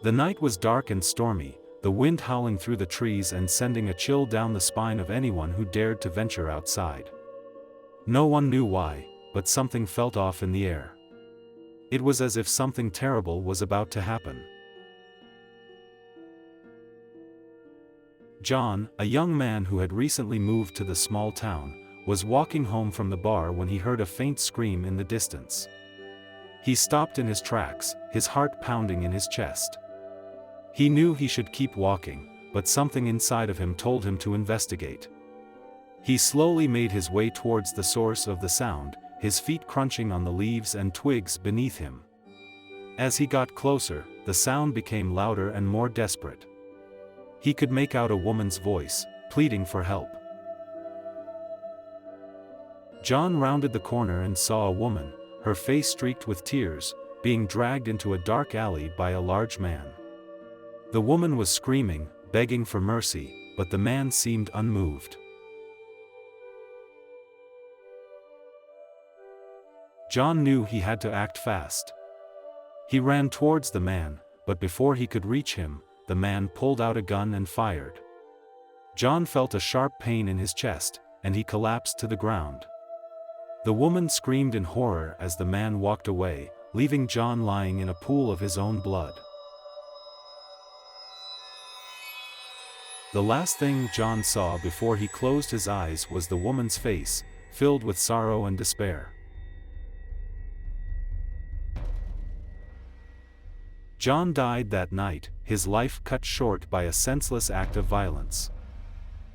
The night was dark and stormy, the wind howling through the trees and sending a chill down the spine of anyone who dared to venture outside. No one knew why, but something felt off in the air. It was as if something terrible was about to happen. John, a young man who had recently moved to the small town, was walking home from the bar when he heard a faint scream in the distance. He stopped in his tracks, his heart pounding in his chest. He knew he should keep walking, but something inside of him told him to investigate. He slowly made his way towards the source of the sound, his feet crunching on the leaves and twigs beneath him. As he got closer, the sound became louder and more desperate. He could make out a woman's voice, pleading for help. John rounded the corner and saw a woman, her face streaked with tears, being dragged into a dark alley by a large man. The woman was screaming, begging for mercy, but the man seemed unmoved. John knew he had to act fast. He ran towards the man, but before he could reach him, the man pulled out a gun and fired. John felt a sharp pain in his chest, and he collapsed to the ground. The woman screamed in horror as the man walked away, leaving John lying in a pool of his own blood. The last thing John saw before he closed his eyes was the woman's face, filled with sorrow and despair. John died that night, his life cut short by a senseless act of violence.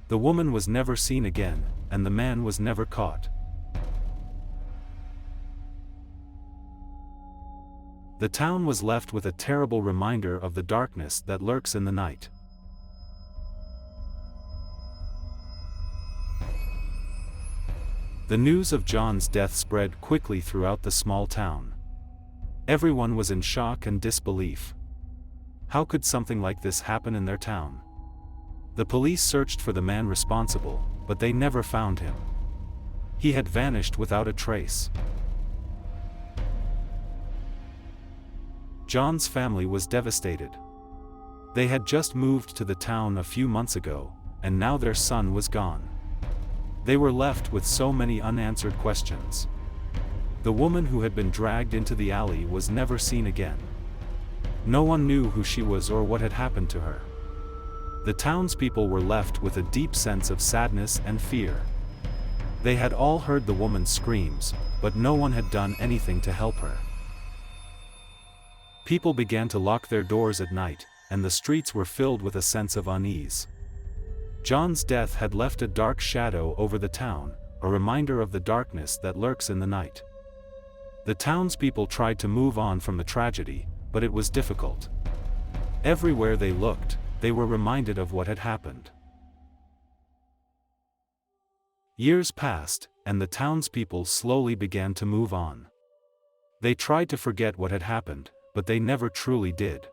The woman was never seen again, and the man was never caught. The town was left with a terrible reminder of the darkness that lurks in the night. The news of John's death spread quickly throughout the small town. Everyone was in shock and disbelief. How could something like this happen in their town? The police searched for the man responsible, but they never found him. He had vanished without a trace. John's family was devastated. They had just moved to the town a few months ago, and now their son was gone. They were left with so many unanswered questions. The woman who had been dragged into the alley was never seen again. No one knew who she was or what had happened to her. The townspeople were left with a deep sense of sadness and fear. They had all heard the woman's screams, but no one had done anything to help her. People began to lock their doors at night, and the streets were filled with a sense of unease. John's death had left a dark shadow over the town, a reminder of the darkness that lurks in the night. The townspeople tried to move on from the tragedy, but it was difficult. Everywhere they looked, they were reminded of what had happened. Years passed, and the townspeople slowly began to move on. They tried to forget what had happened, but they never truly did.